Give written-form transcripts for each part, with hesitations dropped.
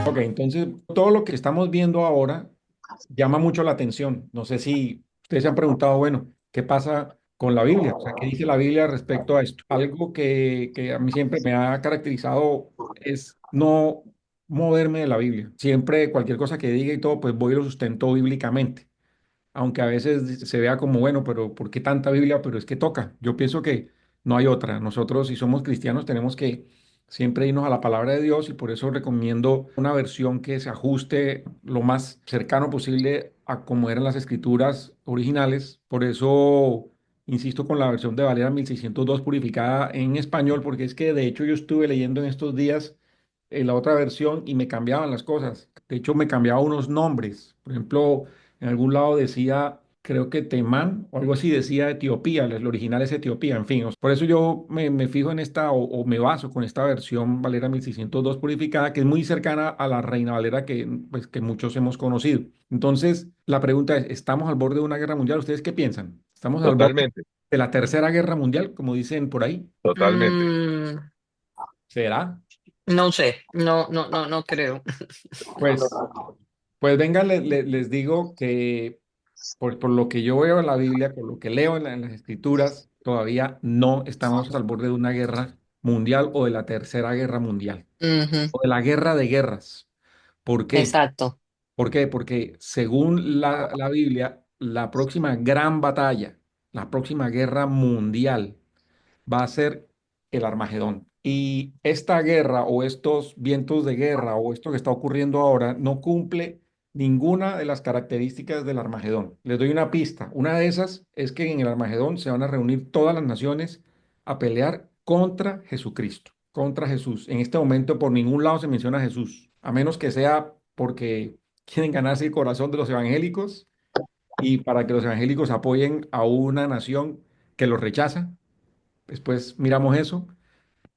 Ok, entonces todo lo que estamos viendo ahora llama mucho la atención. No sé si ustedes se han preguntado, bueno, ¿qué pasa con la Biblia? O sea, ¿qué dice la Biblia respecto a esto? Algo que a mí siempre me ha caracterizado es no moverme de la Biblia. Siempre cualquier cosa que diga y todo, pues voy y lo sustento bíblicamente, aunque a veces se vea como, bueno, pero ¿por qué tanta Biblia? Pero es que toca. Yo pienso que no hay otra. Nosotros, si somos cristianos, tenemos que siempre irnos a la palabra de Dios y por eso recomiendo una versión que se ajuste lo más cercano posible a como eran las escrituras originales. Por eso insisto con la versión de Valera 1602 purificada en español, porque es que de hecho yo estuve leyendo en estos días la otra versión y me cambiaban las cosas. De hecho, me cambiaba unos nombres. Por ejemplo, en algún lado decía, creo que Temán o algo así decía Etiopía, el original es Etiopía, en fin. Por eso yo me fijo en esta o me baso con esta versión Valera 1602 purificada, que es muy cercana a la Reina Valera que, pues, que muchos hemos conocido. Entonces, la pregunta es, ¿estamos al borde de una guerra mundial? ¿Ustedes qué piensan? ¿Estamos al borde Totalmente, de la tercera guerra mundial, como dicen por ahí? totalmente. Mm, ¿Será? no sé, no creo. Pues, pues venga, les digo que por lo que yo veo en la Biblia, por lo que leo en las Escrituras, todavía no estamos al borde de una guerra mundial o de la tercera guerra mundial Ujú, o de la guerra de guerras. ¿Por qué? exacto. ¿Por qué? Porque según la Biblia, la próxima gran batalla, la próxima guerra mundial va a ser el Armagedón. Y esta guerra o estos vientos de guerra o esto que está ocurriendo ahora no cumple ninguna de las características del Armagedón. Les doy una pista. Una de esas es que en el Armagedón se van a reunir todas las naciones a pelear contra Jesucristo, contra Jesús. En este momento por ningún lado se menciona a Jesús, a menos que sea porque quieren ganarse el corazón de los evangélicos y para que los evangélicos apoyen a una nación que los rechaza. Después miramos eso,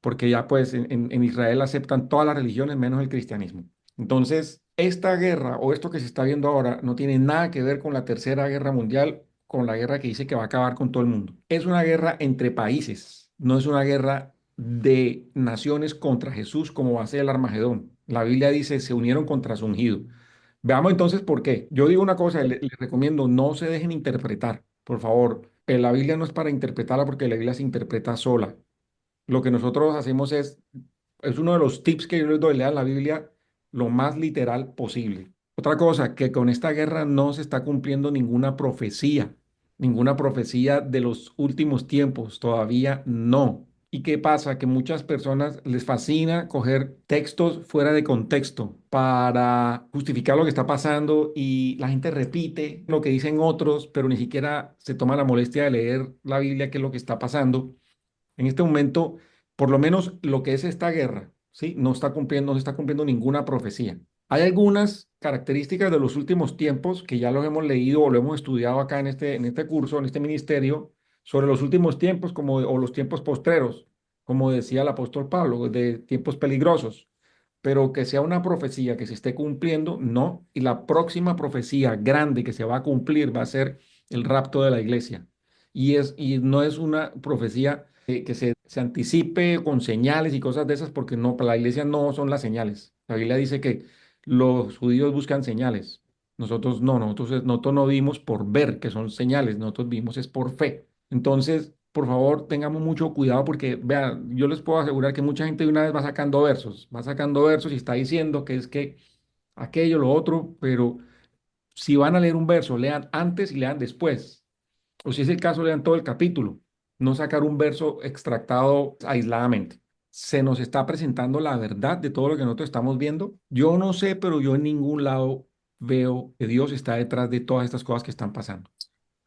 porque ya pues en Israel aceptan todas las religiones menos el cristianismo. Entonces, esta guerra o esto que se está viendo ahora no tiene nada que ver con la Tercera Guerra Mundial, con la guerra que dice que va a acabar con todo el mundo. Es una guerra entre países, no es una guerra de naciones contra Jesús como va a ser el Armagedón. La Biblia dice, se unieron contra su ungido. Veamos entonces por qué. Yo digo una cosa, les recomiendo, no se dejen interpretar, por favor. La Biblia no es para interpretarla porque la Biblia se interpreta sola. Lo que nosotros hacemos es uno de los tips que yo les doy, lean la Biblia lo más literal posible. Otra cosa, que con esta guerra no se está cumpliendo ninguna profecía de los últimos tiempos, todavía no. ¿Y qué pasa? Que muchas personas les fascina coger textos fuera de contexto para justificar lo que está pasando y la gente repite lo que dicen otros, pero ni siquiera se toma la molestia de leer la Biblia, qué es lo que está pasando. En este momento, por lo menos lo que es esta guerra, ¿sí? No se está cumpliendo ninguna profecía. Hay algunas características de los últimos tiempos que ya los hemos leído o lo hemos estudiado acá en este curso, en este ministerio, sobre los últimos tiempos o los tiempos postreros, como decía el apóstol Pablo, de tiempos peligrosos. Pero que sea una profecía que se esté cumpliendo, no. Y la próxima profecía grande que se va a cumplir va a ser el rapto de la iglesia. Y no es una profecía que se anticipe con señales y cosas de esas, porque no, para la iglesia no son las señales. La Biblia dice que los judíos buscan señales. Nosotros no vivimos por ver que son señales, nosotros vivimos es por fe. Entonces, por favor, tengamos mucho cuidado porque, vean, yo les puedo asegurar que mucha gente de una vez va sacando versos y está diciendo que es que aquello, lo otro, pero si van a leer un verso, lean antes y lean después. O si es el caso, lean todo el capítulo, no sacar un verso extractado aisladamente. Se nos está presentando la verdad de todo lo que nosotros estamos viendo. Yo no sé, pero yo en ningún lado veo que Dios está detrás de todas estas cosas que están pasando.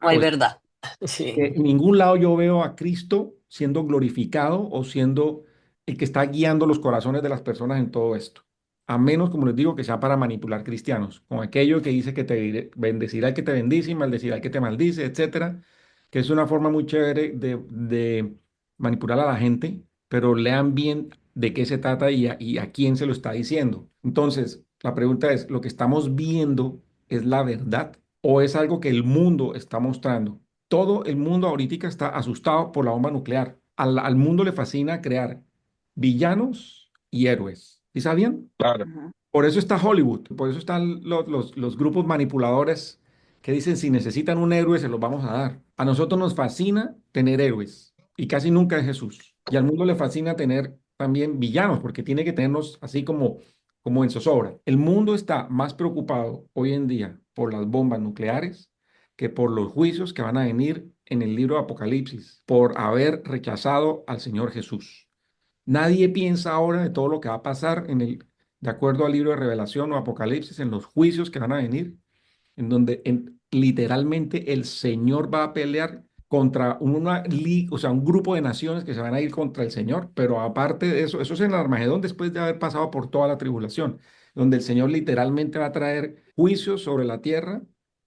No hay O verdad. Sí. en ningún lado yo veo a Cristo siendo glorificado o siendo el que está guiando los corazones de las personas en todo esto. A menos, como les digo, que sea para manipular cristianos, con aquello que dice que bendecirá al que te bendice y maldecirá al que te maldice, etcétera, que es una forma muy chévere de manipular a la gente, pero lean bien de qué se trata y a quién se lo está diciendo. Entonces, la pregunta es, ¿lo que estamos viendo es la verdad o es algo que el mundo está mostrando? Todo el mundo ahorita está asustado por la bomba nuclear. Al mundo le fascina crear villanos y héroes. ¿Sí sabían? Claro, Por eso está Hollywood, por eso están los grupos manipuladores que dicen si necesitan un héroe se los vamos a dar. A nosotros nos fascina tener héroes y casi nunca es Jesús. Y al mundo le fascina tener también villanos porque tiene que tenernos así como en zozobra. El mundo está más preocupado hoy en día por las bombas nucleares que por los juicios que van a venir en el libro de Apocalipsis, por haber rechazado al Señor Jesús. Nadie piensa ahora de todo lo que va a pasar de acuerdo al libro de Revelación o Apocalipsis, en los juicios que van a venir, en donde literalmente el Señor va a pelear contra o sea, un grupo de naciones que se van a ir contra el Señor, pero aparte de eso, eso es en el Armagedón después de haber pasado por toda la tribulación, donde el Señor literalmente va a traer juicios sobre la tierra,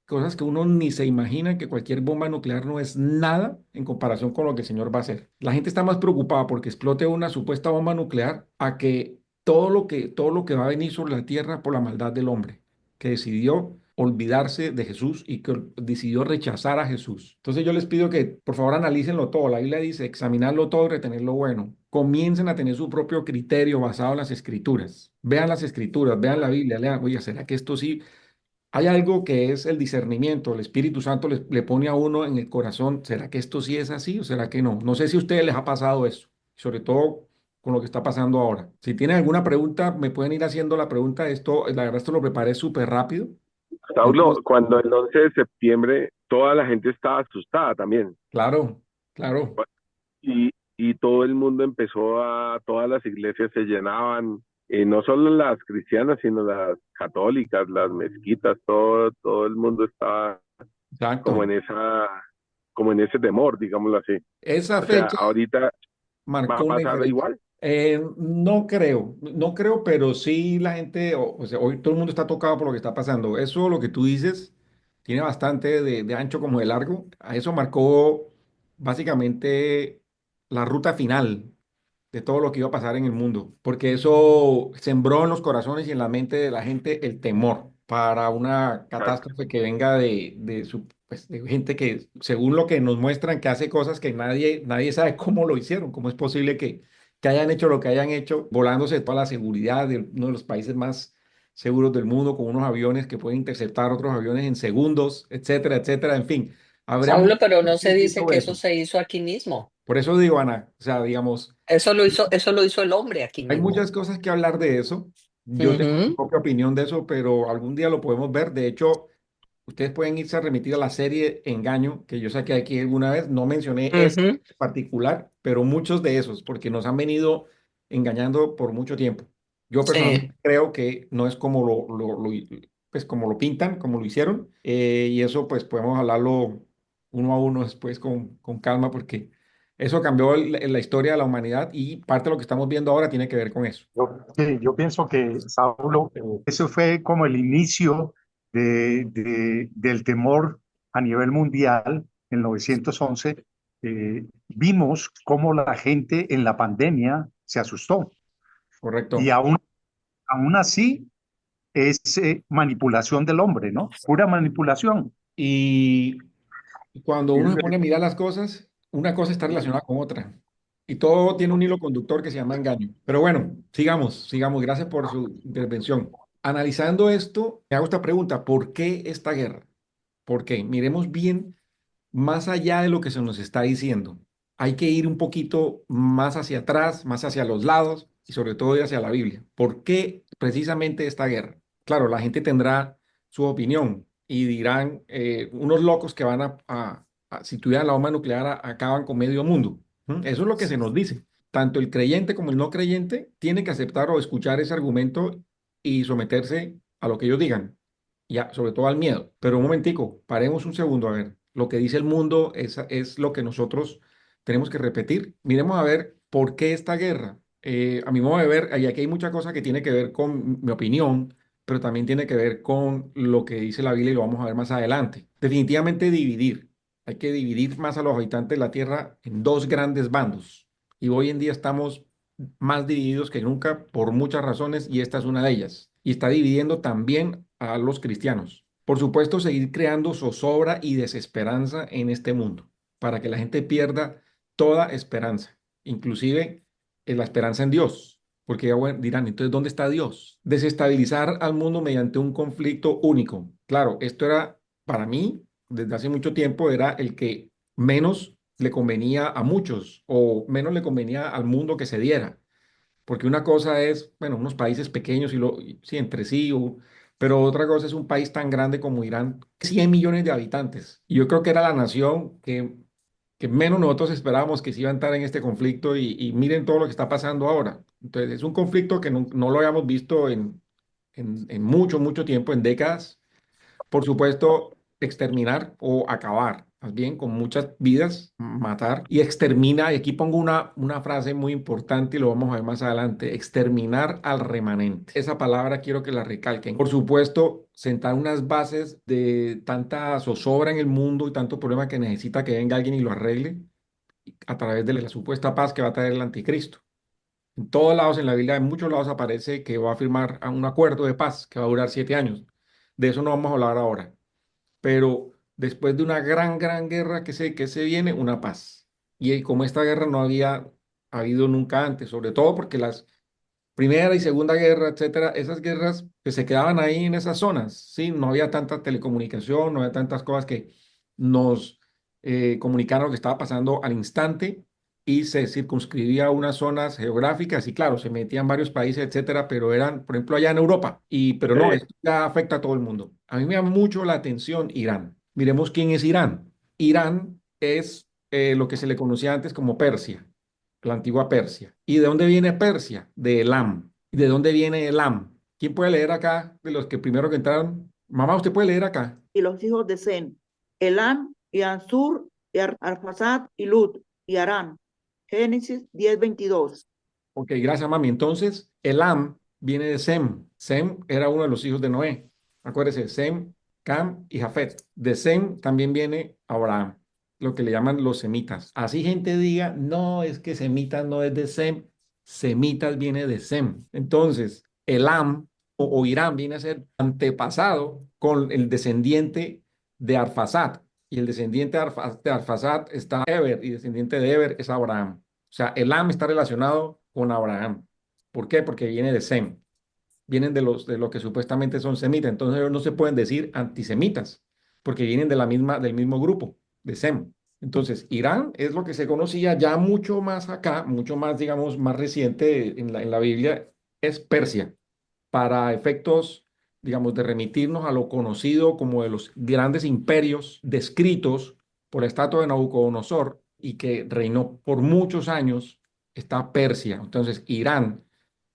cosas que uno ni se imagina, que cualquier bomba nuclear no es nada en comparación con lo que el Señor va a hacer. La gente está más preocupada porque explote una supuesta bomba nuclear a que todo lo que va a venir sobre la tierra por la maldad del hombre que decidió olvidarse de Jesús y que decidió rechazar a Jesús. Entonces yo les pido que por favor analícenlo todo. La Biblia dice examinarlo todo y retener lo bueno. Comiencen a tener su propio criterio basado en las escrituras. Vean las escrituras, vean la Biblia, lean, oye, ¿será que esto sí? Hay algo que es el discernimiento. El Espíritu Santo le pone a uno en el corazón, ¿será que esto sí es así o será que no? No sé si a ustedes les ha pasado eso, sobre todo con lo que está pasando ahora. Si tienen alguna pregunta, me pueden ir haciendo la pregunta. Esto, la verdad, esto lo preparé súper rápido. Saulo, Entonces, cuando el 11 de septiembre toda la gente estaba asustada también claro, claro, y todo el mundo todas las iglesias se llenaban, no solo las cristianas, sino las católicas, las mezquitas, todo el mundo estaba como exacto. en como en ese temor, digámoslo así. Esa O sea, fecha ahorita va marcó a una pasar diferencia. igual. No creo, pero sí la gente, o sea, hoy todo el mundo está tocado por lo que está pasando. Eso, lo que tú dices, tiene bastante de ancho como de largo. A eso marcó básicamente la ruta final de todo lo que iba a pasar en el mundo, porque eso sembró en los corazones y en la mente de la gente el temor para una Exacto. catástrofe que venga pues, de gente que, según lo que nos muestran, que hace cosas que nadie sabe cómo lo hicieron, cómo es posible que hayan hecho lo que hayan hecho, volándose toda la seguridad de uno de los países más seguros del mundo, con unos aviones que pueden interceptar otros aviones en segundos, etcétera, etcétera, en fin, habría Saulo, mucho pero no se que dice que sobre eso eso. se hizo aquí mismo. Por eso digo, Ana, o sea, digamos, Eso lo hizo el hombre aquí hay mismo. muchas cosas que hablar de eso. Yo tengo mi Ujú, propia opinión de eso, pero algún día lo podemos ver. De hecho, ustedes pueden irse a remitir a la serie Engaño, que yo saqué aquí alguna vez. No mencioné ese ujú. en particular, pero muchos de esos, porque nos han venido engañando por mucho tiempo. Yo personalmente Sí. creo que no es como pues como lo pintan, como lo hicieron, y eso pues podemos hablarlo uno a uno después con calma, porque eso cambió la historia de la humanidad y parte de lo que estamos viendo ahora tiene que ver con eso. Yo pienso que, Saulo, eso fue como el inicio del temor a nivel mundial en 911. Vimos cómo la gente en la pandemia se asustó y Correcto. aún así es manipulación del hombre, ¿no? Pura manipulación. Y cuando Y, uno se pone a mirar las cosas, una cosa está relacionada con otra. Y todo tiene un hilo conductor que se llama engaño. Pero bueno, sigamos. Gracias por su intervención. Analizando esto, me hago esta pregunta, ¿por qué esta guerra? ¿Por qué? Miremos bien más allá de lo que se nos está diciendo. Hay que ir un poquito más hacia atrás, más hacia los lados y sobre todo ir hacia la Biblia. ¿Por qué precisamente esta guerra? Claro, la gente tendrá su opinión y dirán, unos locos que van si tuvieran la bomba nuclear, acaban con medio mundo. ¿Mm? Eso es lo que se nos dice. Tanto el creyente como el no creyente tiene que aceptar o escuchar ese argumento y someterse a lo que ellos digan, ya, sobre todo al miedo. Pero un momentico, paremos un segundo a ver. Lo que dice el mundo es lo que nosotros tenemos que repetir. Miremos a ver por qué esta guerra. A mi modo de ver, y aquí hay mucha cosa que tiene que ver con mi opinión, pero también tiene que ver con lo que dice la Biblia y lo vamos a ver más adelante. Definitivamente dividir. Hay que dividir más a los habitantes de la tierra en dos grandes bandos. Y hoy en día estamos más divididos que nunca por muchas razones y esta es una de ellas. Y está dividiendo también a los cristianos. Por supuesto, seguir creando zozobra y desesperanza en este mundo para que la gente pierda toda esperanza, inclusive la esperanza en Dios. Porque ya, bueno, dirán, entonces, ¿dónde está Dios? Desestabilizar al mundo mediante un conflicto único. Claro, esto era, para mí, desde hace mucho tiempo, era el que menos le convenía a muchos o menos le convenía al mundo que se diera. Porque una cosa es, bueno, unos países pequeños sí, entre sí, pero otra cosa es un país tan grande como Irán, 100 millones de habitantes. Y yo creo que era la nación que menos nosotros esperábamos que se iba a entrar en este conflicto y miren todo lo que está pasando ahora. Entonces, es un conflicto que no lo habíamos visto en mucho, mucho tiempo, en décadas. Por supuesto, exterminar o acabar, más bien con muchas vidas, matar y extermina, y aquí pongo una frase muy importante y lo vamos a ver más adelante, exterminar al remanente. Esa palabra quiero que la recalquen. Por supuesto, sentar unas bases de tanta zozobra en el mundo y tanto problema que necesita que venga alguien y lo arregle a través de la supuesta paz que va a traer el anticristo. En todos lados en la Biblia, en muchos lados aparece que va a firmar un acuerdo de paz que va a durar 7 años. De eso no vamos a hablar ahora, pero después de una gran, gran guerra que se viene, una paz. Y como esta guerra no había habido nunca antes, sobre todo porque las Primera y Segunda Guerra, etcétera, esas guerras que se quedaban ahí en esas zonas, ¿sí? No había tanta telecomunicación, no había tantas cosas que nos comunicaran lo que estaba pasando al instante y se circunscribía a unas zonas geográficas y claro, se metían varios países, etcétera, pero eran, por ejemplo, allá en Europa, pero no, esto ya afecta a todo el mundo. A mí me llama mucho la atención Irán. Miremos quién es Irán. Irán es lo que se le conocía antes como Persia, la antigua Persia. ¿Y de dónde viene Persia? De Elam. ¿Y de dónde viene Elam? ¿Quién puede leer acá de los que primero que entraron? Mamá, ¿usted puede leer acá? Y los hijos de Sem, Elam y Ansur y Arphaxad y Lud y Arán. Génesis 10:22. Ok, gracias, mami. Entonces, Elam viene de Sem. Sem era uno de los hijos de Noé. Acuérdese, Sem, Cam y Jafet. De Sem también viene Abraham, lo que le llaman los semitas. Así gente diga, no, es que semitas no es de Sem. Semitas viene de Sem. Entonces, Elam o Irán viene a ser antepasado con el descendiente de Arfasad. Y el descendiente de Arfasad está Eber, y descendiente de Eber es Abraham. O sea, Elam está relacionado con Abraham. ¿Por qué? Porque viene de Sem. Vienen de lo que supuestamente son semitas. Entonces ellos no se pueden decir antisemitas, porque vienen del mismo grupo, de Sem. Entonces, Irán es lo que se conocía ya mucho más acá, mucho más, digamos, más reciente en la Biblia, es Persia, para efectos, digamos, de remitirnos a lo conocido como de los grandes imperios descritos por la estatua de Nabucodonosor y que reinó por muchos años, está Persia. Entonces, Irán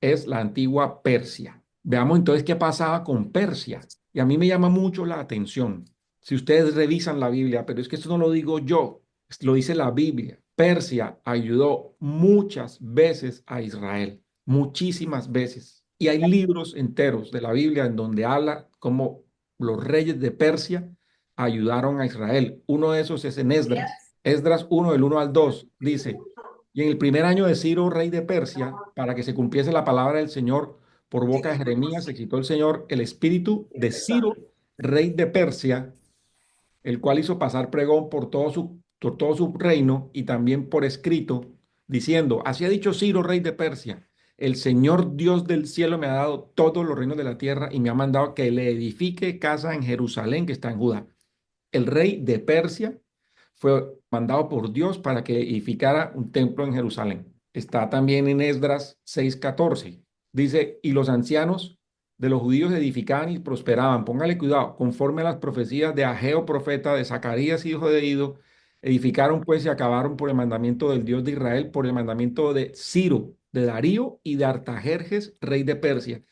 es la antigua Persia. Veamos entonces qué pasaba con Persia. Y a mí me llama mucho la atención. Si ustedes revisan la Biblia, pero es que esto no lo digo yo, lo dice la Biblia. Persia ayudó muchas veces a Israel, muchísimas veces. Y hay libros enteros de la Biblia en donde habla cómo los reyes de Persia ayudaron a Israel. Uno de esos es en Esdras. Esdras 1, del 1 al 2, dice, y en el primer año de Ciro, rey de Persia, para que se cumpliese la palabra del Señor por boca de Jeremías, excitó el Señor el espíritu de Ciro, rey de Persia, el cual hizo pasar pregón por todo su reino y también por escrito, diciendo, así ha dicho Ciro, rey de Persia, el Señor Dios del cielo me ha dado todos los reinos de la tierra y me ha mandado que le edifique casa en Jerusalén, que está en Judá. El rey de Persia fue mandado por Dios para que edificara un templo en Jerusalén. Está también en Esdras 6:14. Dice, y los ancianos de los judíos edificaban y prosperaban. Póngale cuidado, conforme a las profecías de Ageo, profeta, de Zacarías, hijo de Ido, edificaron pues y acabaron por el mandamiento del Dios de Israel, por el mandamiento de Ciro, de Darío y de Artajerjes, rey de Persia.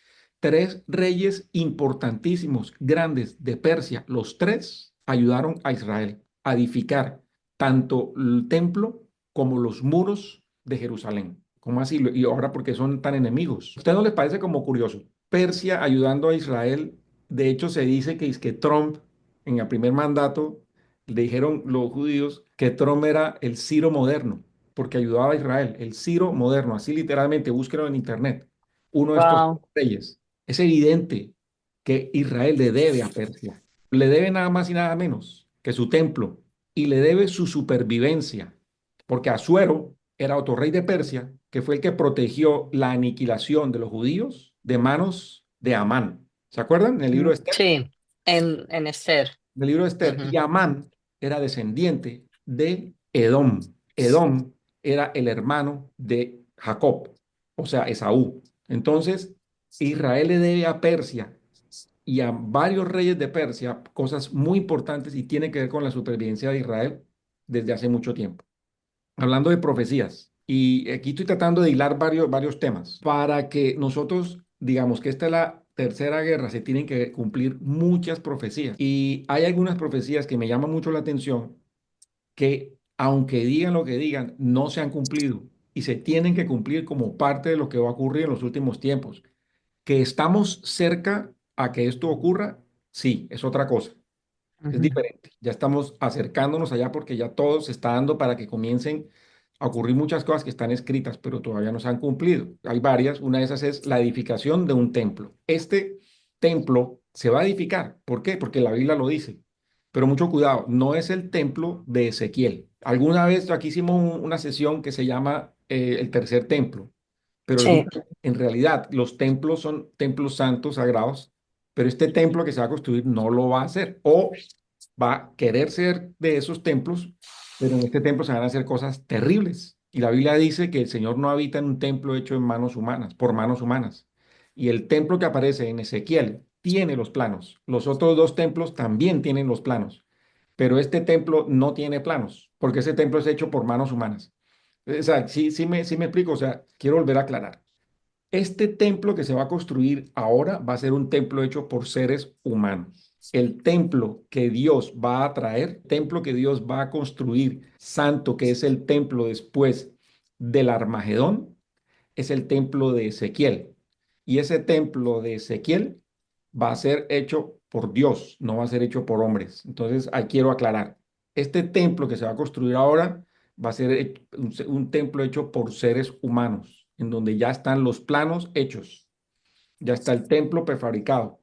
Tres reyes importantísimos, grandes de Persia. Los tres ayudaron a Israel a edificar tanto el templo como los muros de Jerusalén. ¿Cómo así? Y ahora, ¿por qué son tan enemigos? ¿A usted no les parece como curioso? Persia ayudando a Israel. De hecho, se dice que es que Trump, en el primer mandato, le dijeron los judíos que Trump era el Ciro moderno, porque ayudaba a Israel. El Ciro moderno, así literalmente, búsquelo en internet. Uno de estos Wow. reyes. Es evidente que Israel le debe a Persia. Le debe nada más y nada menos que su templo y le debe su supervivencia, porque Asuero era otro rey de Persia, que fue el que protegió la aniquilación de los judíos de manos de Amán. ¿Se acuerdan? En el libro de Esther. Sí, en Esther. Del libro de Esther. Y Ujú. Amán era descendiente de Edom. Edom era el hermano de Jacob, o sea, Esaú. Entonces, Israel le debe a Persia y a varios reyes de Persia cosas muy importantes y tiene que ver con la supervivencia de Israel desde hace mucho tiempo. Hablando de profecías, y aquí estoy tratando de hilar varios temas para que nosotros digamos que esta es la tercera guerra, se tienen que cumplir muchas profecías. Y hay algunas profecías que me llaman mucho la atención que, aunque digan lo que digan, no se han cumplido y se tienen que cumplir como parte de lo que va a ocurrir en los últimos tiempos. Que estamos cerca a que esto ocurra, sí, es otra cosa. Es Ujú. diferente. Ya estamos acercándonos allá porque ya todo se está dando para que comiencen a ocurrir muchas cosas que están escritas, pero todavía no se han cumplido. Hay varias. Una de esas es la edificación de un templo. Este templo se va a edificar. ¿Por qué? Porque la Biblia lo dice. Pero mucho cuidado, no es el templo de Ezequiel. Alguna vez aquí hicimos una sesión que se llama el tercer templo, pero Sí, en realidad los templos son templos santos, sagrados, pero este templo que se va a construir no lo va a hacer. O va a querer ser de esos templos, pero en este templo se van a hacer cosas terribles. Y la Biblia dice que el Señor no habita en un templo hecho en manos humanas, por manos humanas. Y el templo que aparece en Ezequiel tiene los planos. Los otros dos templos también tienen los planos, pero este templo no tiene planos, porque ese templo es hecho por manos humanas. O sea, sí me explico, o sea, quiero volver a aclarar. Este templo que se va a construir ahora va a ser un templo hecho por seres humanos. El templo que Dios va a traer, templo que Dios va a construir, santo, que es el templo después del Armagedón, es el templo de Ezequiel. Y ese templo de Ezequiel va a ser hecho por Dios, no va a ser hecho por hombres. Entonces, ahí quiero aclarar. Este templo que se va a construir ahora va a ser un templo hecho por seres humanos, en donde ya están los planos hechos, ya está el templo prefabricado.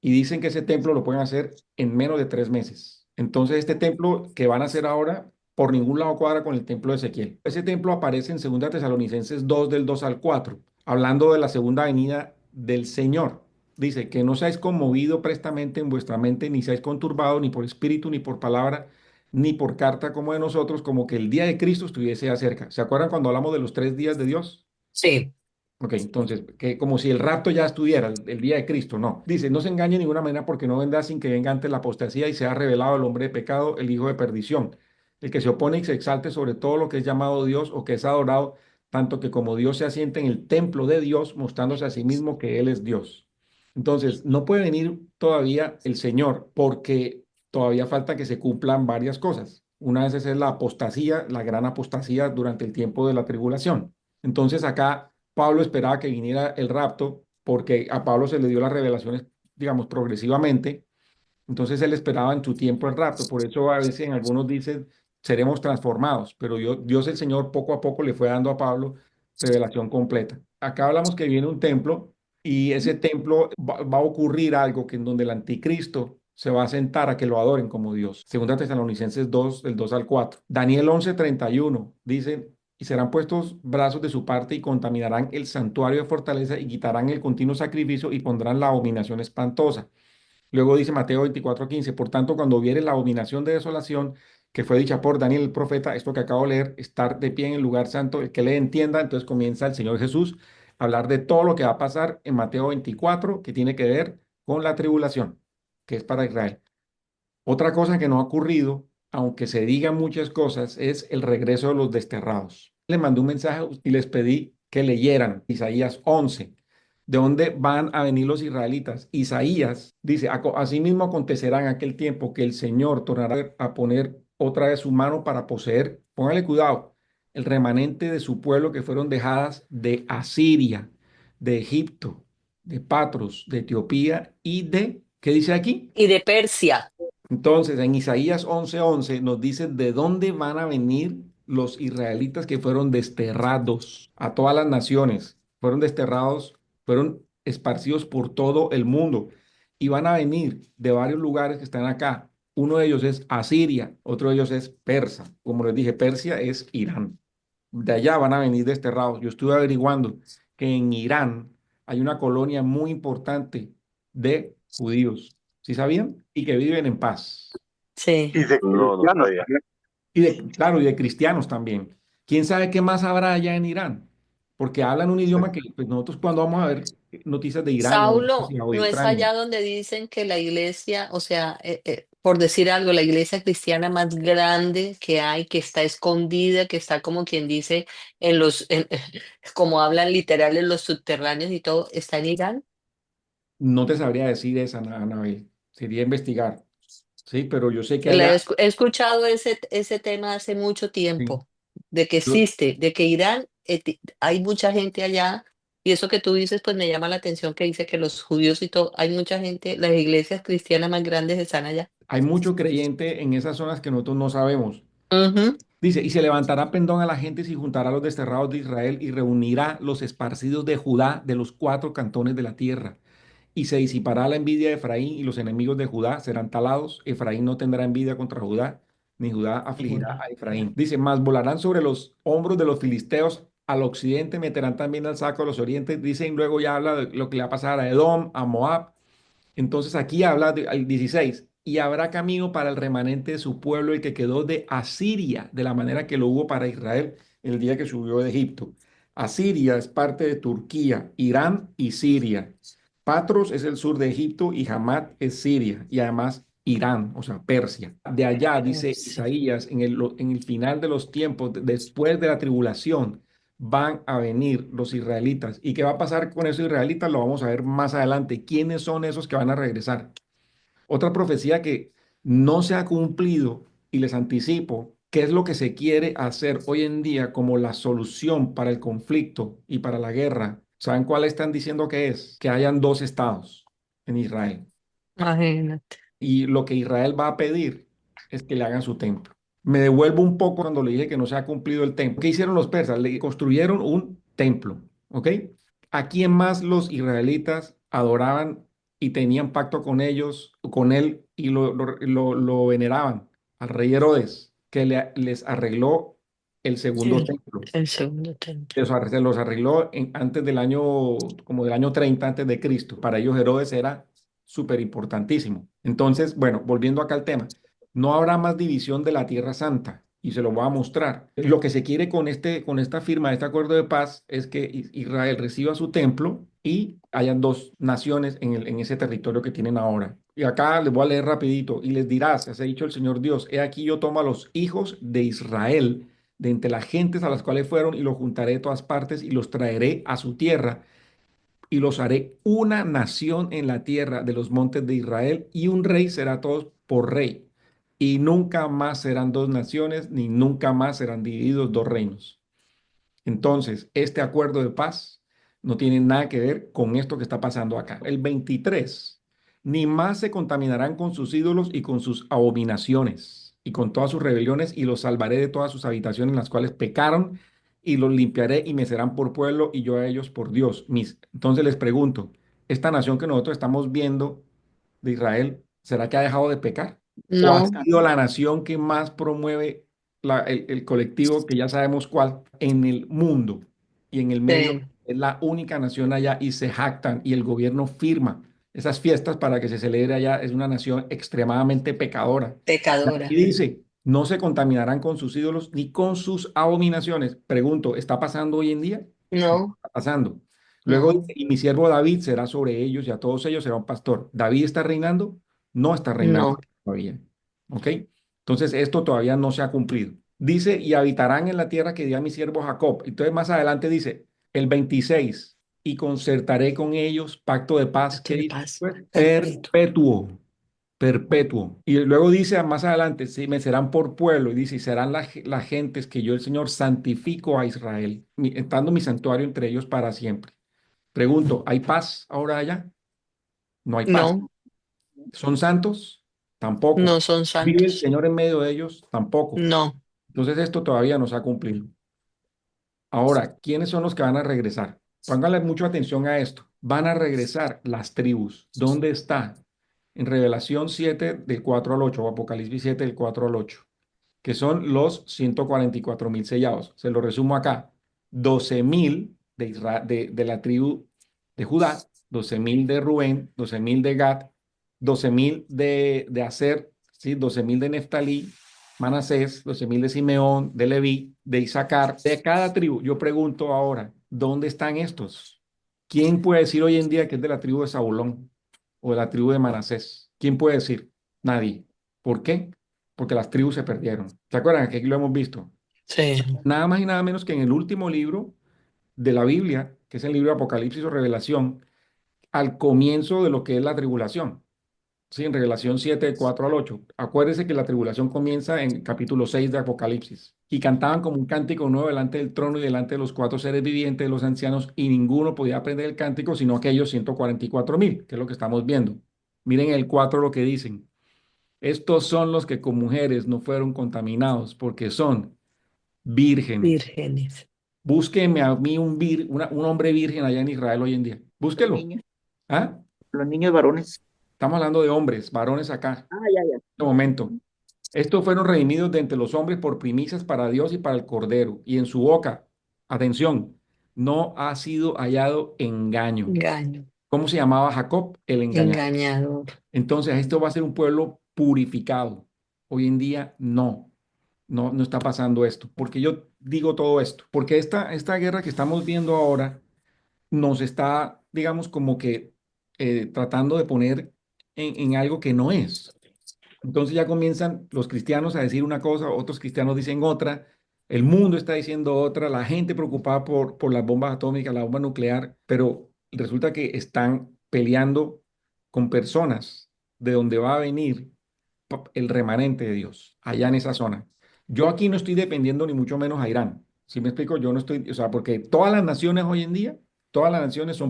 Y dicen que ese templo lo pueden hacer en menos de 3 meses. Entonces, este templo que van a hacer ahora, por ningún lado cuadra con el templo de Ezequiel. Ese templo aparece en 2 Tesalonicenses 2 del 2 al 4 hablando de la segunda venida del Señor. Dice que no seáis conmovido prestamente en vuestra mente, ni seáis conturbados, ni por espíritu, ni por palabra, ni por carta como de nosotros, como que el día de Cristo estuviese acerca. ¿Se acuerdan cuando hablamos de los 3 días de Dios? sí, Ok, entonces, que como si el rapto ya estuviera, el día de Cristo, no. Dice, no se engañe de ninguna manera porque no vendrá sin que venga antes la apostasía y sea revelado el hombre de pecado, el hijo de perdición, el que se opone y se exalte sobre todo lo que es llamado Dios o que es adorado, tanto que como Dios se asiente en el templo de Dios, mostrándose a sí mismo que Él es Dios. Entonces, no puede venir todavía el Señor porque todavía falta que se cumplan varias cosas. Una de esas es la apostasía, la gran apostasía durante el tiempo de la tribulación. Entonces, acá Pablo esperaba que viniera el rapto porque a Pablo se le dio las revelaciones, digamos, progresivamente. Entonces él esperaba en su tiempo el rapto. Por eso a veces en algunos dicen, seremos transformados, pero Dios el Señor poco a poco le fue dando a Pablo revelación completa. Acá hablamos que viene un templo y ese templo va a ocurrir algo que en donde el anticristo se va a sentar a que lo adoren como Dios. Segunda Tesalonicenses 2 del 2 al 4. Daniel 11:31 dice, y serán puestos brazos de su parte y contaminarán el santuario de fortaleza y quitarán el continuo sacrificio y pondrán la abominación espantosa. Luego dice Mateo 24:15, por tanto, cuando viere la abominación de desolación que fue dicha por Daniel el profeta, esto que acabo de leer, estar de pie en el lugar santo, el que le entienda, entonces comienza el Señor Jesús a hablar de todo lo que va a pasar en Mateo 24, que tiene que ver con la tribulación, que es para Israel. Otra cosa que no ha ocurrido, aunque se digan muchas cosas, es el regreso de los desterrados. Le mandé un mensaje y les pedí que leyeran Isaías 11, de dónde van a venir los israelitas. Isaías dice, asimismo acontecerá en aquel tiempo que el Señor tornará a poner otra vez su mano para poseer, póngale cuidado, el remanente de su pueblo que fueron dejadas de Asiria, de Egipto, de Patros, de Etiopía y de, ¿qué dice aquí? y de Persia. Entonces, en Isaías 11:11 nos dice de dónde van a venir los israelitas que fueron desterrados a todas las naciones. Fueron desterrados, fueron esparcidos por todo el mundo y van a venir de varios lugares que están acá. Uno de ellos es Asiria, otro de ellos es Persa. Como les dije, Persia es Irán. De allá van a venir desterrados. Yo estuve averiguando que en Irán hay una colonia muy importante de judíos, ¿sí sabían? Y que viven en paz. Sí. Y de No, no cristianos sabía. también. Y de, claro, y de cristianos también. ¿Quién sabe qué más habrá allá en Irán? Porque hablan un Sí. idioma que pues, nosotros cuando vamos a ver noticias de Irán o de Saulo, Rusia o de no es Ucrania, allá donde dicen que la iglesia, o sea, por decir algo, la iglesia cristiana más grande que hay, que está escondida, que está como quien dice en como hablan literal en los subterráneos y todo, está en Irán. no te sabría decir esa, Anabel. Sería investigar, ¿sí? Pero yo sé que allá, He escuchado ese tema hace mucho sí, tiempo, de que yo- existe, de que Irán, hay mucha gente allá, y eso que tú dices, pues me llama la atención que dice que los judíos y todo, hay mucha gente, las iglesias cristianas más grandes están allá. hay mucho creyente en esas zonas que nosotros no sabemos. Ujú. Dice, y se levantará pendón a la gente y juntará a los desterrados de Israel y reunirá los esparcidos de Judá de los cuatro cantones de la tierra. Y se disipará la envidia de Efraín y los enemigos de Judá serán talados. Efraín no tendrá envidia contra Judá, ni Judá afligirá a Efraín. Dice, más volarán sobre los hombros de los filisteos al occidente, meterán también al saco a los orientes. Dicen, luego ya habla de lo que le va a pasar a Edom, a Moab. Entonces aquí habla al 16, y habrá camino para el remanente de su pueblo, el que quedó de Asiria, de la manera que lo hubo para Israel el día que subió de Egipto. Asiria es parte de Turquía, Irán y Siria. Patros es el sur de Egipto y Hamat es Siria y además Irán, o sea, Persia. De allá, dice Sí. Isaías, en el final de los tiempos, después de la tribulación, van a venir los israelitas. ¿Y qué va a pasar con esos israelitas? Lo vamos a ver más adelante. ¿Quiénes son esos que van a regresar? Otra profecía que no se ha cumplido y les anticipo qué es lo que se quiere hacer hoy en día como la solución para el conflicto y para la guerra. ¿Saben cuál están diciendo que es? Que hayan dos estados en Israel. Imagínate. Y lo que Israel va a pedir es que le hagan su templo. Me devuelvo un poco cuando le dije que no se ha cumplido el templo. ¿Qué hicieron los persas? Le construyeron un templo, ¿ok? ¿A quién más los israelitas adoraban y tenían pacto con ellos, con él y lo veneraban? Al rey Herodes, que les arregló el segundo El, templo. el segundo templo. Se los arregló antes del año, como del año 30 antes de Cristo. Para ellos Herodes era súper importantísimo. Entonces, bueno, volviendo acá al tema, no habrá más división de la Tierra Santa y se lo voy a mostrar. Lo que se quiere con esta firma, este acuerdo de paz, es que Israel reciba su templo y hayan dos naciones en ese territorio que tienen ahora. Y acá les voy a leer rapidito y les dirás, así ha dicho el Señor Dios, he aquí yo tomo a los hijos de Israel de entre las gentes a las cuales fueron y los juntaré de todas partes y los traeré a su tierra y los haré una nación en la tierra de los montes de Israel y un rey será todos por rey. Y nunca más serán dos naciones, ni nunca más serán divididos dos reinos. Entonces, este acuerdo de paz no tiene nada que ver con esto que está pasando acá. El 23, ni más se contaminarán con sus ídolos y con sus abominaciones y con todas sus rebeliones y los salvaré de todas sus habitaciones en las cuales pecaron y los limpiaré y me serán por pueblo y yo a ellos por Dios. Entonces les pregunto, ¿esta nación que nosotros estamos viendo de Israel, será que ha dejado de pecar? ¿O ha No, sido la nación que más promueve el colectivo que ya sabemos cuál en el mundo y en el medio sí, es la única nación allá y se jactan y el gobierno firma esas fiestas para que se celebre allá? Es una nación extremadamente pecadora. Y pecadora. dice, no se contaminarán con sus ídolos ni con sus abominaciones. Pregunto, ¿está pasando hoy en día? No No, está pasando. Luego dice, no, y mi siervo David será sobre ellos y a todos ellos será un pastor. ¿David está reinando? No está reinando no, todavía. ¿Ok? Entonces esto todavía no se ha cumplido. Dice, y habitarán en la tierra que di a mi siervo Jacob. Entonces más adelante dice, el 26, y concertaré con ellos pacto de paz. acto ¿Qué de dice paz después? perpetuo. Perpetuo, perpetuo. Y luego dice más adelante, sí, me serán por pueblo, y dice, y serán las gentes que yo el Señor santifico a Israel, estando mi santuario entre ellos para siempre. Pregunto, ¿hay paz ahora allá? No hay paz. No, ¿Son santos? Tampoco. no son ¿Vive el santos. Señor en medio de ellos? Tampoco. No, Entonces esto todavía no se ha cumplido. Ahora, ¿quiénes son los que van a regresar? Pónganle mucha atención a esto. Van a regresar las tribus. ¿Dónde está? En Revelación 7 del 4 al 8 o Apocalipsis 7 del 4 al 8. que son los 144.000 sellados. Se lo resumo acá. 12.000 de la tribu de Judá, 12.000 de Rubén, 12.000 de Gad, 12.000 de Aser, ¿sí? 12.000 de Neftalí, Manasés, 12.000 de Simeón, de Leví, de Isaacar, de cada tribu. Yo pregunto ahora, ¿dónde están estos? ¿Quién puede decir hoy en día que es de la tribu de Zabulón o de la tribu de Manasés? ¿Quién puede decir? Nadie. ¿Por qué? Porque las tribus se perdieron. ¿Se acuerdan? Que aquí lo hemos visto. Sí. Nada más y nada menos que en el último libro de la Biblia, que es el libro de Apocalipsis o Revelación, al comienzo de lo que es la tribulación. Sí, en Revelación 7 de 4 al 8. Acuérdese que la tribulación comienza en capítulo 6 de Apocalipsis. Y cantaban como un cántico nuevo delante del trono y delante de los cuatro seres vivientes de los ancianos, y ninguno podía aprender el cántico sino aquellos 144.000, que es lo que estamos viendo. Miren el 4 lo que dicen. Estos son los que con mujeres no fueron contaminados, porque son vírgenes. Vírgenes. Búsqueme a mí un hombre virgen allá en Israel hoy en día. Los Búsquelo. niños, ¿Ah? los niños varones. Estamos hablando de hombres, varones acá, Ah, ya, ya. en este momento. Estos fueron redimidos de entre los hombres por primicias para Dios y para el Cordero. Y en su boca, atención, no ha sido hallado engaño. Engaño. ¿Cómo se llamaba Jacob? El engañador. Engañador. Entonces, esto va a ser un pueblo purificado. Hoy en día no está pasando esto. Porque yo digo todo esto, porque esta guerra que estamos viendo ahora nos está, digamos, como que tratando de poner en algo que no es. Entonces ya comienzan los cristianos a decir una cosa, otros cristianos dicen otra, el mundo está diciendo otra, la gente preocupada por las bombas atómicas, la bomba nuclear, pero resulta que están peleando con personas de donde va a venir el remanente de Dios, allá en esa zona. Yo aquí no estoy dependiendo ni mucho menos a Irán. ¿Sí me explico? Yo no estoy, o sea, porque todas las naciones hoy en día, todas las naciones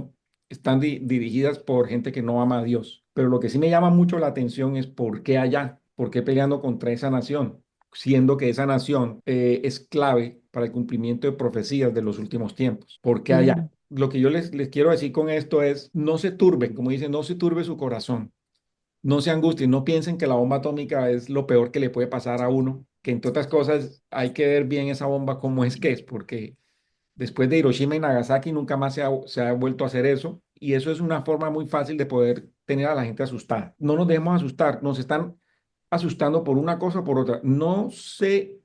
están dirigidas por gente que no ama a Dios. Pero lo que sí me llama mucho la atención es por qué allá, por qué peleando contra esa nación, siendo que esa nación es clave para el cumplimiento de profecías de los últimos tiempos. ¿Por qué allá? Lo que yo les quiero decir con esto es, no se turben, como dicen, no se turbe su corazón, no se angustien, no piensen que la bomba atómica es lo peor que le puede pasar a uno, que entre otras cosas hay que ver bien esa bomba cómo es que es, porque después de Hiroshima y Nagasaki nunca más se ha vuelto a hacer eso, y eso es una forma muy fácil de poder tener a la gente asustada. No nos dejemos asustar, nos están asustando por una cosa o por otra. No se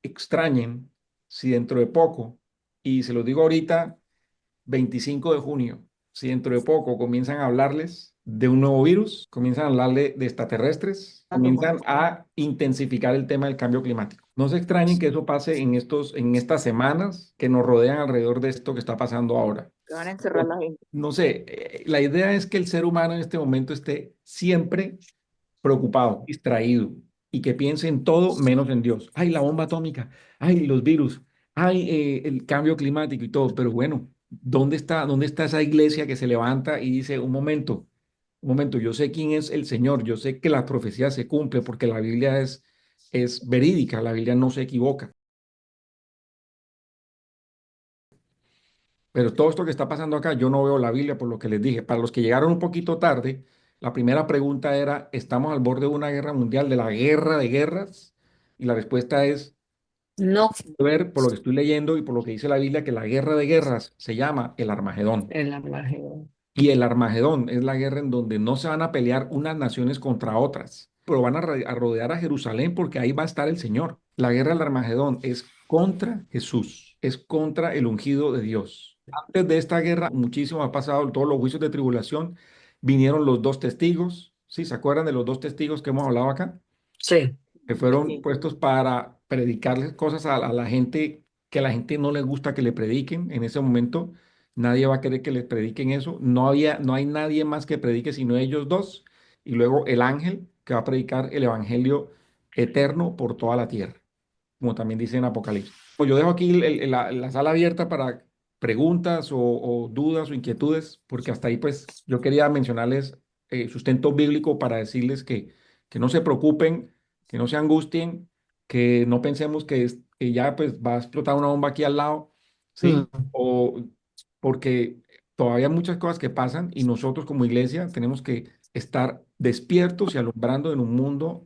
extrañen si dentro de poco, y se los digo ahorita, 25 de junio, si dentro de poco comienzan a hablarles de un nuevo virus, comienzan a hablarle de extraterrestres, comienzan a intensificar el tema del cambio climático. No se extrañen que eso pase en estas semanas que nos rodean alrededor de esto que está pasando ahora. Que van a encerrar la gente. No sé, la idea es que el ser humano en este momento esté siempre preocupado, distraído y que piense en todo menos en Dios. Ay, la bomba atómica, ay, los virus, ay, el cambio climático y todo. Pero bueno, ¿dónde está esa iglesia que se levanta y dice, un momento, yo sé quién es el Señor, yo sé que la profecía se cumple porque la Biblia es verídica, la Biblia no se equivoca. Pero todo esto que está pasando acá, yo no veo la Biblia por lo que les dije. Para los que llegaron un poquito tarde, la primera pregunta era, ¿estamos al borde de una guerra mundial, de la guerra de guerras? Y la respuesta es, No, ver por lo que estoy leyendo y por lo que dice la Biblia, que la guerra de guerras se llama el Armagedón. el Armagedón. Y el Armagedón es la guerra en donde no se van a pelear unas naciones contra otras, pero van a rodear a Jerusalén porque ahí va a estar el Señor. La guerra del Armagedón es contra Jesús, es contra el ungido de Dios. Antes de esta guerra, muchísimo ha pasado, todos los juicios de tribulación, vinieron los dos testigos. ¿Sí? ¿Se acuerdan de los dos testigos que hemos hablado acá? Sí. Que fueron Sí. puestos para predicarles cosas a la gente que a la gente no le gusta que le prediquen. En ese momento nadie va a querer que les prediquen eso. No hay nadie más que predique sino ellos dos. Y luego el ángel que va a predicar el evangelio eterno por toda la tierra, como también dice en Apocalipsis. Pues yo dejo aquí la sala abierta para preguntas o dudas o inquietudes, porque hasta ahí pues yo quería mencionarles sustento bíblico para decirles que no se preocupen, que no se angustien, que no pensemos que ya pues va a explotar una bomba aquí al lado, ¿sí? Mm. O porque todavía hay muchas cosas que pasan y nosotros como iglesia tenemos que estar despiertos y alumbrando en un mundo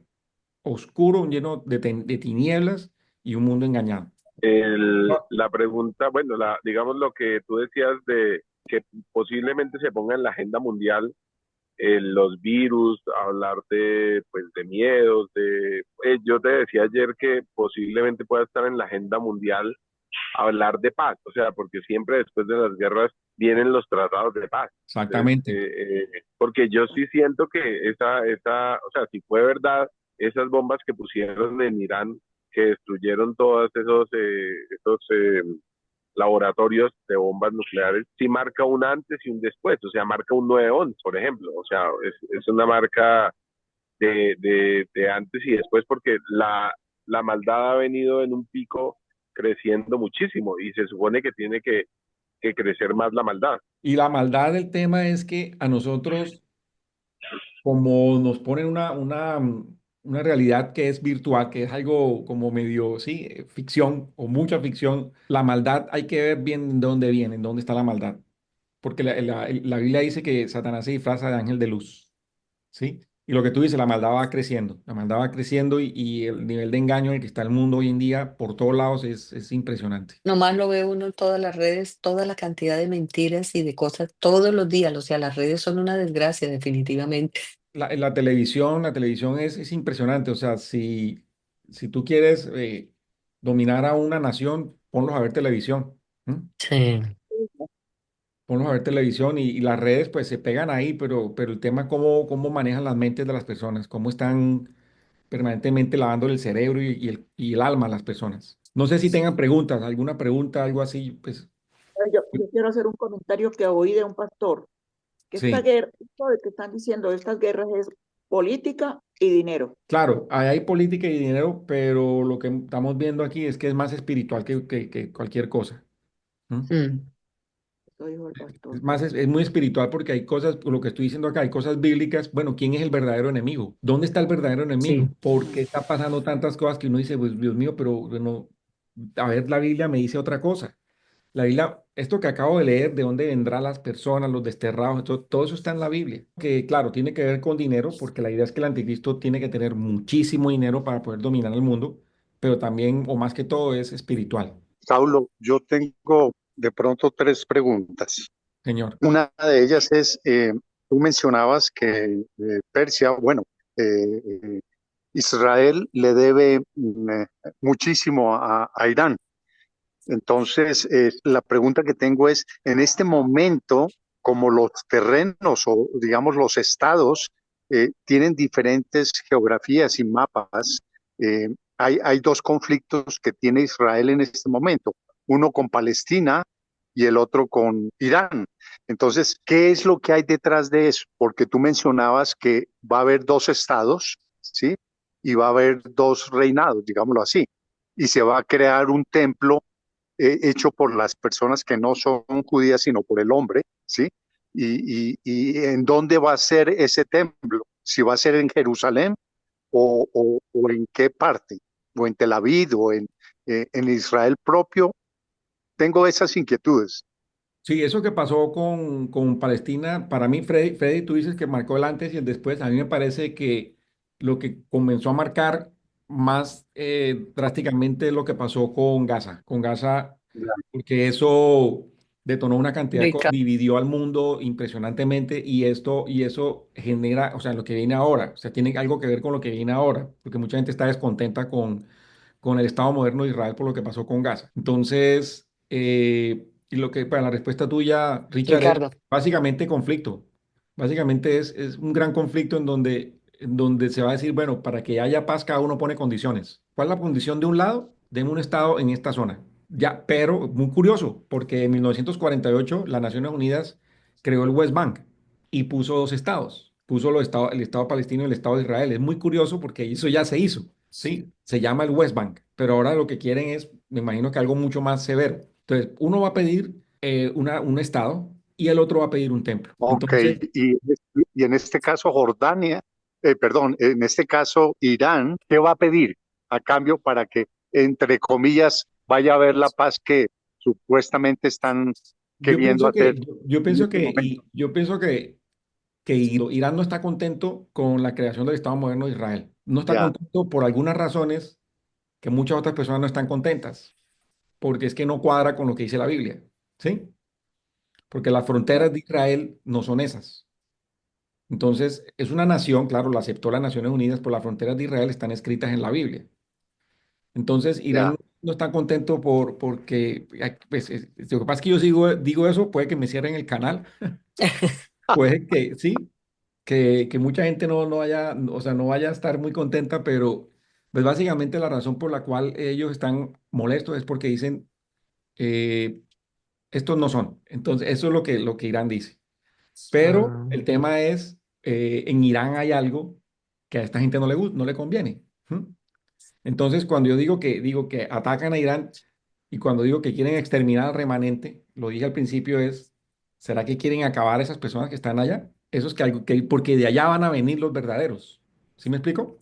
oscuro, lleno de tinieblas y un mundo engañado. Ah, La pregunta, bueno, digamos lo que tú decías de que posiblemente se ponga en la agenda mundial, los virus, hablar de, pues, de miedos, yo te decía ayer que posiblemente pueda estar en la agenda mundial hablar de paz, o sea, porque siempre después de las guerras vienen los tratados de paz. Entonces, exactamente. porque yo sí siento que o sea, si fue verdad, esas bombas que pusieron en Irán, que destruyeron todos esos laboratorios de bombas nucleares, sí marca un antes y un después, o sea, marca un 9/11, por ejemplo, o sea, es una marca de antes y después, porque la maldad ha venido en un pico creciendo muchísimo y se supone que tiene que crecer más la maldad. Y la maldad del tema es que a nosotros, como nos ponen una realidad que es virtual, que es algo como medio, sí, ficción o mucha ficción, la maldad hay que ver bien de dónde viene, en dónde está la maldad. Porque la Biblia dice que Satanás se disfraza de ángel de luz, ¿sí? Y lo que tú dices, la maldad va creciendo y el nivel de engaño en el que está el mundo hoy en día por todos lados es impresionante. Nomás lo ve uno en todas las redes, toda la cantidad de mentiras y de cosas todos los días. O sea, las redes son una desgracia, definitivamente. La televisión es impresionante. O sea, si tú quieres dominar a una nación, ponlos a ver televisión. ¿M? Sí. Ponlos a ver televisión y las redes pues se pegan ahí, pero el tema es cómo manejan las mentes de las personas, cómo están permanentemente lavándole el cerebro y el alma a las personas. No sé si tengan preguntas, alguna pregunta, algo así, pues Yo quiero hacer un comentario que oí de un pastor, que esta sí. guerra, esto de que están diciendo estas guerras es política y dinero. Claro, ahí hay política y dinero, pero lo que estamos viendo aquí es que es más espiritual que cualquier cosa. ¿M? Mm, Eso dijo el pastor. Es muy espiritual porque hay cosas, lo que estoy diciendo acá, hay cosas bíblicas. Bueno, ¿quién es el verdadero enemigo? ¿Dónde está el verdadero enemigo? sí. ¿Por qué está pasando tantas cosas que uno dice, pues Dios mío, pero bueno, a ver, la Biblia me dice otra cosa. La Biblia, esto que acabo de leer, de dónde vendrán las personas, los desterrados, todo eso está en la Biblia. Que claro, tiene que ver con dinero, porque la idea es que el anticristo tiene que tener muchísimo dinero para poder dominar el mundo, pero también, o más que todo, es espiritual, Saulo, yo tengo de pronto tres preguntas. señor. Una de ellas es, tú mencionabas que Persia, bueno, eh, Israel le debe muchísimo a Irán. Entonces, la pregunta que tengo es, en este momento, como los terrenos o digamos los estados tienen diferentes geografías y mapas, hay dos conflictos que tiene Israel en este momento, uno con Palestina y el otro con Irán. Entonces, ¿qué es lo que hay detrás de eso? Porque tú mencionabas que va a haber dos estados, ¿sí? Y va a haber dos reinados, digámoslo así, y se va a crear un templo hecho por las personas que no son judías, sino por el hombre, ¿sí? Y en dónde va a ser ese templo, si va a ser en Jerusalén o en qué parte, o en Tel Aviv, en Israel propio. Tengo esas inquietudes. Sí, eso que pasó con Palestina, para mí, Freddy, tú dices que marcó el antes y el después. A mí me parece que lo que comenzó a marcar más drásticamente es lo que pasó con Gaza, porque eso detonó una cantidad de cosas, Rica. dividió al mundo impresionantemente y eso genera, o sea, lo que viene ahora, o sea, tiene algo que ver con lo que viene ahora, porque mucha gente está descontenta con el Estado moderno de Israel por lo que pasó con Gaza. Entonces, y lo que para la respuesta tuya, Richard, es Ricardo. básicamente conflicto. Básicamente es un gran conflicto en donde se va a decir, bueno, para que haya paz, cada uno pone condiciones. ¿Cuál es la condición de un lado? Deme un Estado en esta zona. Ya, pero muy curioso, porque en 1948 las Naciones Unidas creó el West Bank y puso dos estados. Puso el Estado palestino y el Estado de Israel. Es muy curioso porque eso ya se hizo. Sí, se llama el West Bank, pero ahora lo que quieren es, me imagino que algo mucho más severo. Entonces, uno va a pedir un estado y el otro va a pedir un templo. Ok, Entonces, y en este caso Jordania, perdón, en este caso Irán, ¿qué va a pedir a cambio para que, entre comillas, vaya a haber la paz que supuestamente están yo queriendo pienso hacer que, yo, yo en pienso este que, momento? y yo pienso que Irán no está contento con la creación del Estado moderno de Israel. no está ya, contento por algunas razones que muchas otras personas no están contentas, porque es que no cuadra con lo que dice la Biblia, ¿sí? Porque las ya, fronteras de Israel no son esas. Entonces, es una nación, claro, la aceptó las Naciones Unidas, pero las fronteras de Israel están escritas en la Biblia. Entonces, Irán ya. no está contento porque, pues, lo que pasa es que yo digo eso, puede que me cierren el canal, puede que sí, que mucha gente no vaya, o sea, no vaya a estar muy contenta, pero pues básicamente la razón por la cual ellos están molestos es porque dicen, eh, estos no son. Entonces, eso es lo que Irán dice. Pero Mm, el tema es, en Irán hay algo que a esta gente no le conviene. ¿Mm? Entonces, cuando yo digo que atacan a Irán y cuando digo que quieren exterminar al remanente, lo dije al principio es, ¿será que quieren acabar a esas personas que están allá? Eso es porque de allá van a venir los verdaderos. ¿Sí me explico?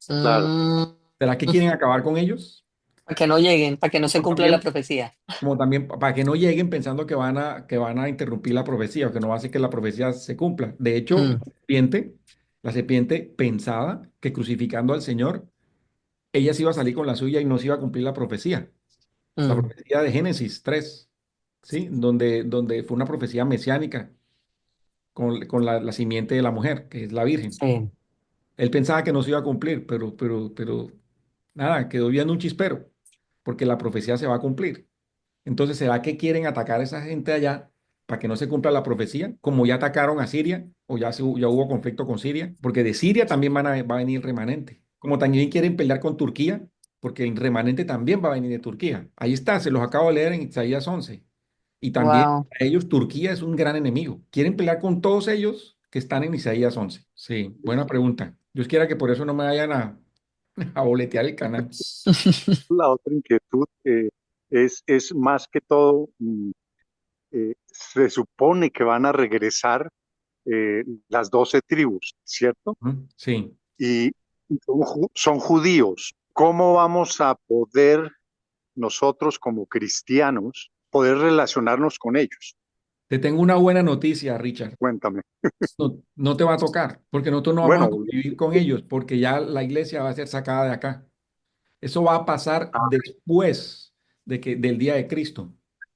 Claro. mm, ¿Será que quieren acabar con ellos? para que no lleguen, para que no se Como cumpla la también, profecía. como también para que no lleguen pensando que van a interrumpir la profecía o que no va a hacer que la profecía se cumpla. De hecho, Mm, la serpiente pensaba que crucificando al Señor, ella se iba a salir con la suya y no se iba a cumplir la profecía. La mm, profecía de Génesis 3, ¿sí? Donde fue una profecía mesiánica con la simiente de la mujer, que es la Virgen. sí. Él pensaba que no se iba a cumplir, pero nada, quedó viendo un chispero, porque la profecía se va a cumplir. Entonces, ¿será que quieren atacar a esa gente allá para que no se cumpla la profecía? Como ya atacaron a Siria, o ya hubo conflicto con Siria, porque de Siria también va a venir remanente. Como también quieren pelear con Turquía, porque el remanente también va a venir de Turquía. Ahí está, se los acabo de leer en Isaías 11. Y también Wow. a ellos Turquía es un gran enemigo. Quieren pelear con todos ellos que están en Isaías 11. Sí, buena pregunta. Yo quiera que por eso no me vayan a boletear el canal. La otra inquietud es más que todo, se supone que van a regresar las 12 tribus, ¿cierto? Ujú, sí. Y son judíos. ¿Cómo vamos a poder nosotros como cristianos poder relacionarnos con ellos? Te tengo una buena noticia, Richard. Cuéntame. No te va a tocar, porque nosotros no vamos a Bueno, convivir con ellos, porque ya la iglesia va a ser sacada de acá. Eso va a pasar ah, después del día de Cristo.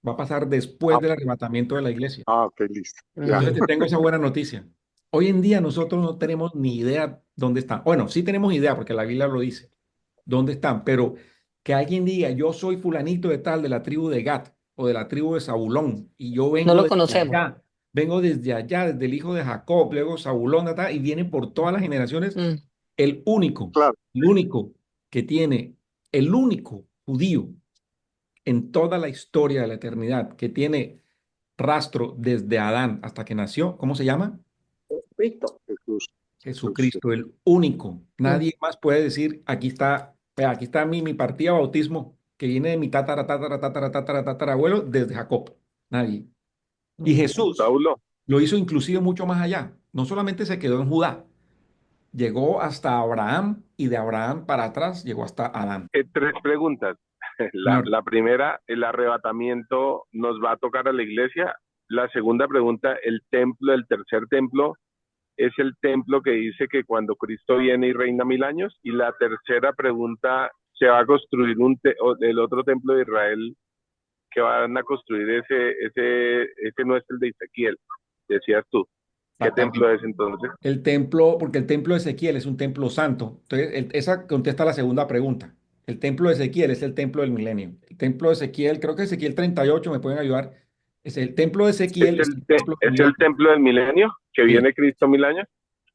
Va a pasar después del arrebatamiento de la iglesia. ok, listo. Ya. Entonces te tengo esa buena noticia. Hoy en día nosotros no tenemos ni idea dónde están. Bueno, sí tenemos idea porque la Biblia lo dice, dónde están, pero que alguien diga, yo soy fulanito de tal, de la tribu de Gad o de la tribu de Zabulón, y yo No vengo lo desde conocemos. allá, desde el hijo de Jacob, luego Zabulón, y viene por todas las generaciones, Mm, el único, Claro. el único que tiene, el único judío en toda la historia de la eternidad que tiene rastro desde Adán hasta que nació, ¿cómo se llama? Cristo. Jesús, Jesús, Jesucristo, el único. mm, Nadie más puede decir, aquí está, vea, aquí está mi partida de bautismo, que viene de mi tatarabuelo desde Jacob. Nadie. Y mm. Jesús Saulo, lo hizo inclusive mucho más allá. No solamente se quedó en Judá, llegó hasta Abraham y de Abraham para atrás llegó hasta Adán. tres preguntas. Señor, La primera, ¿el arrebatamiento nos va a tocar a la iglesia? La segunda pregunta, el tercer templo, es el templo que dice que cuando Cristo viene y reina 1000 años. Y la tercera pregunta, ¿se va a construir el otro templo de Israel que van a construir? Ese no es el de Ezequiel, decías tú. ¿Qué templo exactamente. es entonces? El templo, porque el templo de Ezequiel es un templo santo. Entonces, esa contesta la segunda pregunta. El templo de Ezequiel es el templo del milenio. El templo de Ezequiel, creo que Ezequiel 38 me pueden ayudar. Es el templo de Ezequiel, es el templo del Es el milenio. templo del milenio que Sí, viene Cristo 1000 años?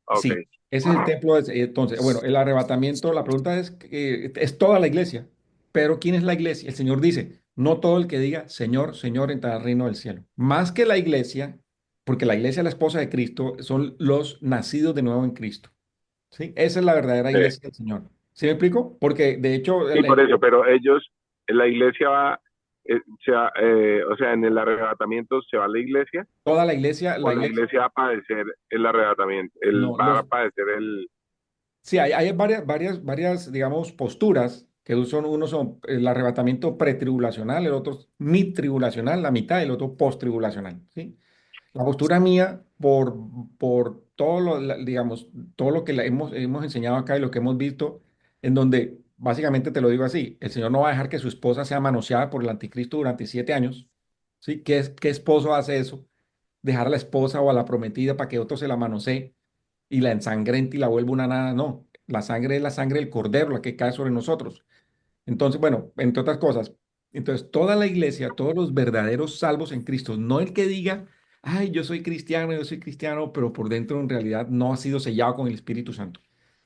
Ok. sí, ese es el templo de, entonces, bueno, el arrebatamiento, la pregunta es toda la iglesia. Pero ¿quién es la iglesia? El Señor dice, no todo el que diga Señor, Señor entrará al reino del cielo. Más que la iglesia, porque la iglesia es la esposa de Cristo, son los nacidos de nuevo en Cristo. ¿Sí? Esa es la verdadera Sí. iglesia del Señor. ¿Sí me explico? Porque de hecho, Sí, por eso, pero ellos, la iglesia va, o sea, en el arrebatamiento se va a la iglesia, toda la iglesia, o la iglesia va a padecer el arrebatamiento, no, va a padecer el... sí, hay varias, digamos, posturas que uno son el arrebatamiento pretribulacional, el otro es midtribulacional, la mitad, y el otro posttribulacional, ¿sí? La postura mía, por todo digamos, todo lo que hemos enseñado acá y lo que hemos visto, en donde básicamente te lo digo así, el Señor no va a dejar que su esposa sea manoseada por el anticristo durante 7 años. ¿Sí? ¿Qué esposo hace eso? Dejar a la esposa o a la prometida para que otro se la manosee y la ensangrente y la vuelva una nada. No, la sangre es la sangre del cordero, la que cae sobre nosotros. Entonces, bueno, entre otras cosas, entonces toda la iglesia, todos los verdaderos salvos en Cristo, no el que diga, ay, yo soy cristiano, pero por dentro en realidad no ha sido sellado con el Espíritu Santo.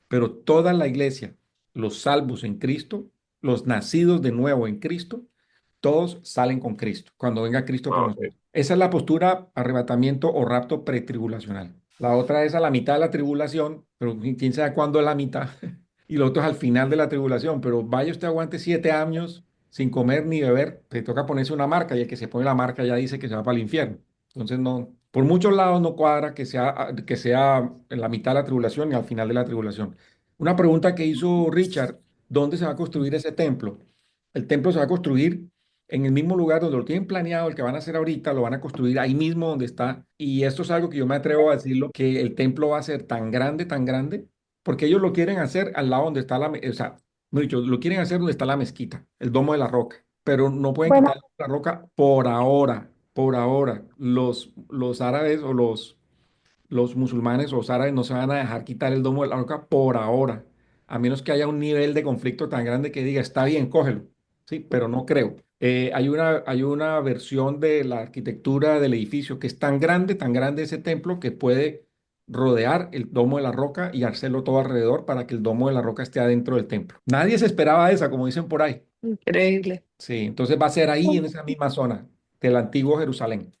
Pero toda la iglesia, los salvos en Cristo, los nacidos de nuevo en Cristo, todos salen con Cristo cuando venga Cristo por Ok. nosotros. Esa es la postura arrebatamiento o rapto pretribulacional. La otra es a la mitad de la tribulación, pero quién sabe cuándo es la mitad. Y lo otro es al final de la tribulación, pero vaya usted aguante 7 años sin comer ni beber, te toca ponerse una marca y el que se pone la marca ya dice que se va para el infierno. Entonces no, por muchos lados no cuadra que sea en la mitad de la tribulación y al final de la tribulación. Una pregunta que hizo Richard, ¿dónde se va a construir ese templo? El templo se va a construir en el mismo lugar donde lo tienen planeado, el que van a hacer ahorita, lo van a construir ahí mismo donde está. Y esto es algo que yo me atrevo a decirlo, que el templo va a ser tan grande, porque ellos lo quieren hacer al lado donde está o sea, mejor dicho, lo quieren hacer donde está la mezquita, el Domo de la Roca, pero no pueden Bueno, quitar la roca por ahora, por ahora. Los árabes o los musulmanes o los árabes no se van a dejar quitar el Domo de la Roca por ahora, a menos que haya un nivel de conflicto tan grande que diga, está bien, cógelo, sí, pero no creo. Hay una versión de la arquitectura del edificio que es tan grande ese templo que puede rodear el Domo de la Roca y hacerlo todo alrededor para que el Domo de la Roca esté adentro del templo. Nadie se esperaba esa, como dicen por ahí. Increíble. Sí, entonces va a ser ahí en esa misma zona del antiguo Jerusalén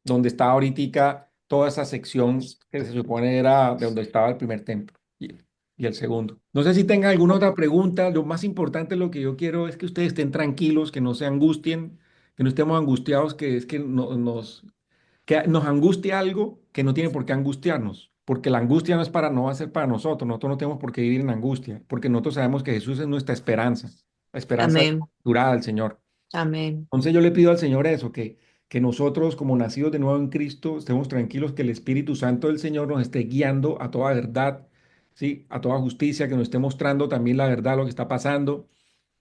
donde está ahorita toda esa sección que se supone era de donde estaba el primer templo y el segundo. No sé si tengan alguna otra pregunta. Lo más importante, lo que yo quiero es que ustedes estén tranquilos, que no se angustien, que no estemos angustiados, que es que que nos angustie algo que no tiene por qué angustiarnos. Porque la angustia no va a ser para nosotros. Nosotros no tenemos por qué vivir en angustia, porque nosotros sabemos que Jesús es nuestra esperanza. La esperanza Amén. durada del Señor. Amén. Entonces yo le pido al Señor eso, que nosotros como nacidos de nuevo en Cristo estemos tranquilos, que el Espíritu Santo del Señor nos esté guiando a toda verdad, ¿sí? A toda justicia, que nos esté mostrando también la verdad, lo que está pasando,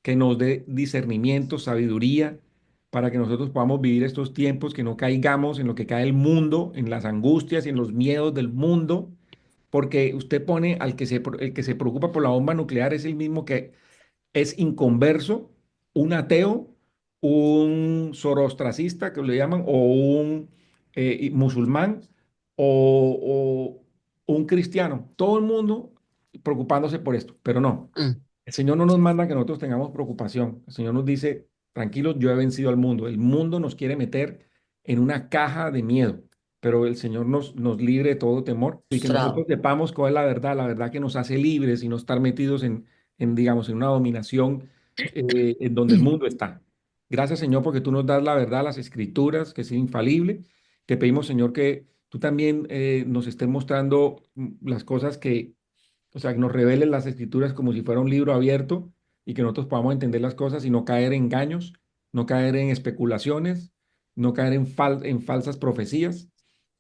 que nos dé discernimiento, sabiduría, para que nosotros podamos vivir estos tiempos, que no caigamos en lo que cae el mundo, en las angustias y en los miedos del mundo, porque usted pone el que se preocupa por la bomba nuclear es el mismo que es inconverso, un ateo, un zoroastracista, que le llaman, o un musulmán, o un cristiano. Todo el mundo preocupándose por esto, pero no. Mm. El Señor no nos manda que nosotros tengamos preocupación. El Señor nos dice, tranquilos, yo he vencido al mundo. El mundo nos quiere meter en una caja de miedo, pero el Señor nos libre de todo temor y que nosotros Frustrado. sepamos cuál es la verdad que nos hace libres y no estar metidos digamos, en una dominación en donde el mundo está. Gracias, Señor, porque tú nos das la verdad, las escrituras, que es infalible. Te pedimos, Señor, que tú también nos estés mostrando las cosas o sea, que nos reveles las escrituras como si fuera un libro abierto y que nosotros podamos entender las cosas y no caer en engaños, no caer en especulaciones, no caer en falsas profecías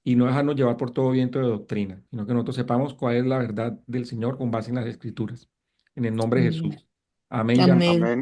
y no dejarnos llevar por todo viento de doctrina, sino que nosotros sepamos cuál es la verdad del Señor con base en las escrituras. En el nombre de Amén. Jesús. Amén y amén. Amén. amén.